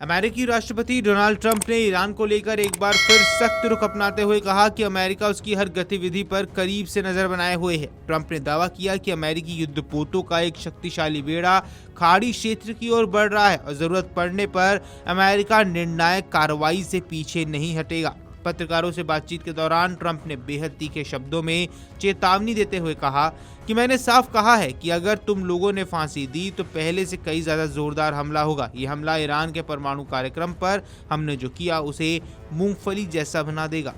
अमेरिकी राष्ट्रपति Donald Trump ने ईरान को लेकर एक बार फिर सख्त रुख अपनाते हुए कहा कि अमेरिका उसकी हर गतिविधि पर करीब से नजर बनाए हुए है। ट्रंप ने दावा किया कि अमेरिकी युद्धपोतों का एक शक्तिशाली बेड़ा खाड़ी क्षेत्र की ओर बढ़ रहा है और जरूरत पड़ने पर अमेरिका निर्णायक कार्रवाई से पीछे नहीं हटेगा। पत्रकारों से बातचीत के दौरान ट्रंप ने बेहद तीखे शब्दों में चेतावनी देते हुए कहा कि मैंने साफ कहा है कि अगर तुम लोगों ने फांसी दी तो पहले से कई ज्यादा जोरदार हमला होगा। ये हमला ईरान के परमाणु कार्यक्रम पर हमने जो किया उसे मूंगफली जैसा बना देगा।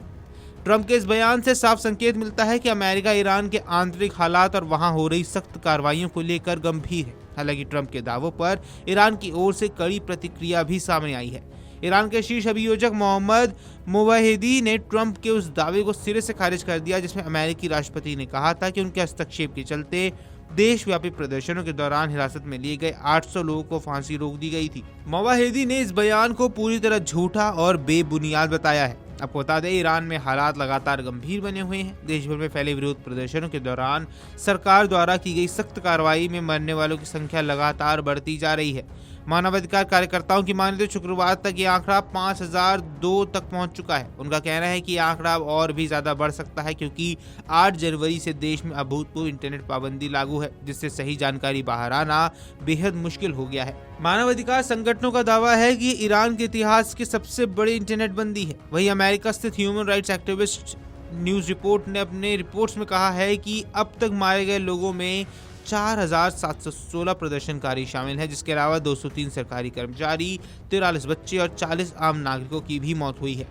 ट्रंप के इस बयान से साफ संकेत मिलता है कि अमेरिका ईरान के आंतरिक हालात और वहां हो रही सख्त कार्रवाइयों को लेकर गंभीर है। हालांकि ट्रंप के दावों पर ईरान की ओर से कड़ी प्रतिक्रिया भी सामने आई है। ईरान के शीर्ष अभियोजक मोहम्मद मुवाहिदी ने ट्रंप के उस दावे को सिरे से खारिज कर दिया जिसमें अमेरिकी राष्ट्रपति ने कहा था कि उनके हस्तक्षेप के चलते देशव्यापी प्रदर्शनों के दौरान हिरासत में लिए गए 800 लोगों को फांसी रोक दी गई थी। मुवाहिदी ने इस बयान को पूरी तरह झूठा और बेबुनियाद बताया है। आपको बता दें, ईरान में हालात लगातार गंभीर बने हुए हैं। देश भर में फैले विरोध प्रदर्शनों के दौरान सरकार द्वारा की गई सख्त कार्रवाई में मरने वालों की संख्या लगातार बढ़ती जा रही है। मानवाधिकार कार्यकर्ताओं की माने तो शुक्रवार तक ये आंकड़ा 5002 तक पहुंच चुका है। उनका कहना है कि ये आंकड़ा और भी ज्यादा बढ़ सकता है क्योंकि 8 जनवरी से देश में अभूतपूर्व इंटरनेट पाबंदी लागू है, जिससे सही जानकारी बाहर आना बेहद मुश्किल हो गया है। मानवाधिकार संगठनों का दावा है कि ईरान के इतिहास की सबसे बड़ी इंटरनेट बंदी है। वहीं अमेरिका स्थित human rights activist news report ने अपने रिपोर्ट्स में कहा है कि अब तक मारे गए लोगों में 4716 प्रदर्शनकारी शामिल हैं, जिसके अलावा 203 सरकारी कर्मचारी, 43 बच्चे और 40 आम नागरिकों की भी मौत हुई है।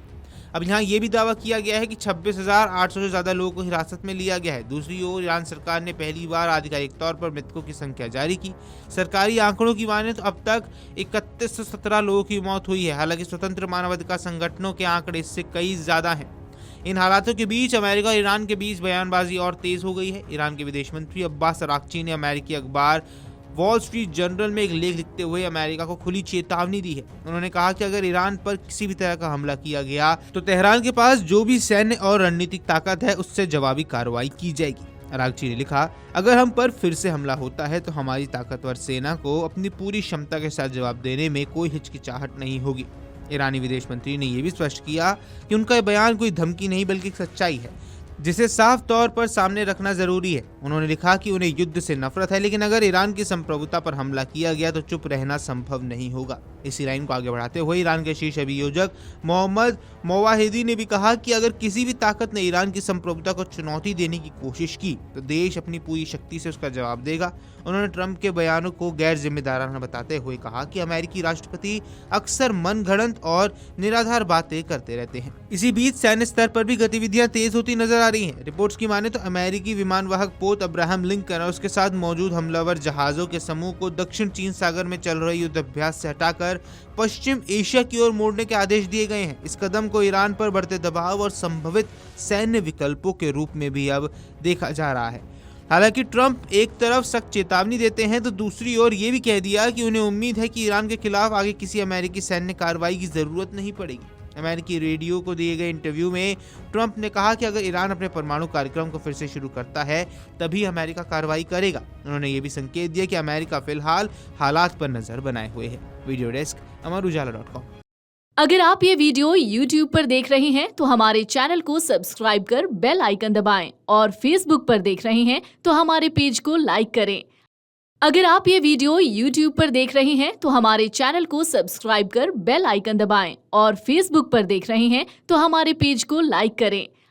अब यहाँ ये भी दावा किया गया है कि 26,800 से ज्यादा लोगों को हिरासत में लिया गया है। दूसरी ओर ईरान सरकार ने पहली बार आधिकारिक तौर पर मृतकों की संख्या जारी की। सरकारी आंकड़ों की माने तो अब तक 3117 लोगों की मौत हुई है। हालांकि स्वतंत्र मानवाधिकार संगठनों के आंकड़े इससे कई ज्यादा हैं। इन हालातों के बीच अमेरिका और ईरान के बीच बयानबाजी और तेज हो गई है। ईरान के विदेश मंत्री अब्बास अराक्ची ने अमेरिकी अखबार वॉल स्ट्रीट जर्नल में एक लेख लिखते हुए अमेरिका को खुली चेतावनी दी है। उन्होंने कहा कि अगर ईरान पर किसी भी तरह का हमला किया गया तो तेहरान के पास जो भी सैन्य और रणनीतिक ताकत है उससे जवाबी कार्रवाई की जाएगी। अराक्ची ने लिखा, अगर हम पर फिर से हमला होता है तो हमारी ताकतवर सेना को अपनी पूरी क्षमता के साथ जवाब देने में कोई हिचकिचाहट नहीं होगी। ईरानी विदेश मंत्री ने यह भी स्पष्ट किया कि उनका बयान कोई धमकी नहीं बल्कि सच्चाई है, जिसे साफ तौर पर सामने रखना जरूरी है। उन्होंने लिखा कि उन्हें युद्ध से नफरत है, लेकिन अगर ईरान की संप्रभुता पर हमला किया गया तो चुप रहना संभव नहीं होगा। इसी लाइन को आगे बढ़ाते हुए ईरान के शीर्ष अभियोजक मोहम्मद मुवाहिदी ने भी कहा कि अगर किसी भी ताकत ने ईरान की संप्रभुता को चुनौती देने की कोशिश की तो देश अपनी पूरी शक्ति से उसका जवाब देगा। उन्होंने ट्रंप के बयानों को गैर जिम्मेदाराना बताते हुए कहा कि अमेरिकी राष्ट्रपति अक्सर मनगढ़ंत और निराधार बातें करते रहते हैं। इसी बीच सैन्य स्तर पर भी गतिविधियां तेज होती नजर आ रही हैं। रिपोर्ट्स की माने तो अमेरिकी विमानवाहक पोत अब्राहम लिंकन और उसके साथ मौजूद हमलावर जहाजों के समूह को दक्षिण चीन सागर में चल रहे युद्ध अभ्यास से हटाकर पश्चिम एशिया की ओर मोड़ने के आदेश दिए गए हैं। इस कदम को ईरान पर बढ़ते दबाव और संभावित सैन्य विकल्पों के रूप में भी अब देखा जा रहा है। हालांकि ट्रंप एक तरफ सख्त चेतावनी देते हैं तो दूसरी ओर ये भी कह दिया कि उन्हें उम्मीद है कि ईरान के खिलाफ आगे किसी अमेरिकी सैन्य कार्रवाई की जरूरत नहीं पड़ेगी। अमेरिकी रेडियो को दिए गए इंटरव्यू में ट्रंप ने कहा कि अगर ईरान अपने परमाणु कार्यक्रम को फिर से शुरू करता है तभी अमेरिका कार्रवाई करेगा। उन्होंने ये भी संकेत दिया कि अमेरिका फिलहाल हालात पर नजर बनाए हुए है। Video desk Amarujala dot com. अगर आप ये वीडियो YouTube पर देख रहे हैं तो हमारे चैनल को सब्सक्राइब कर बेल आइकन दबाएं और Facebook पर देख रहे हैं तो हमारे पेज को लाइक करें। अगर आप ये वीडियो YouTube पर देख रहे हैं तो हमारे चैनल को सब्सक्राइब कर बेल आइकन दबाएं और Facebook पर देख रहे हैं तो हमारे पेज को लाइक करें।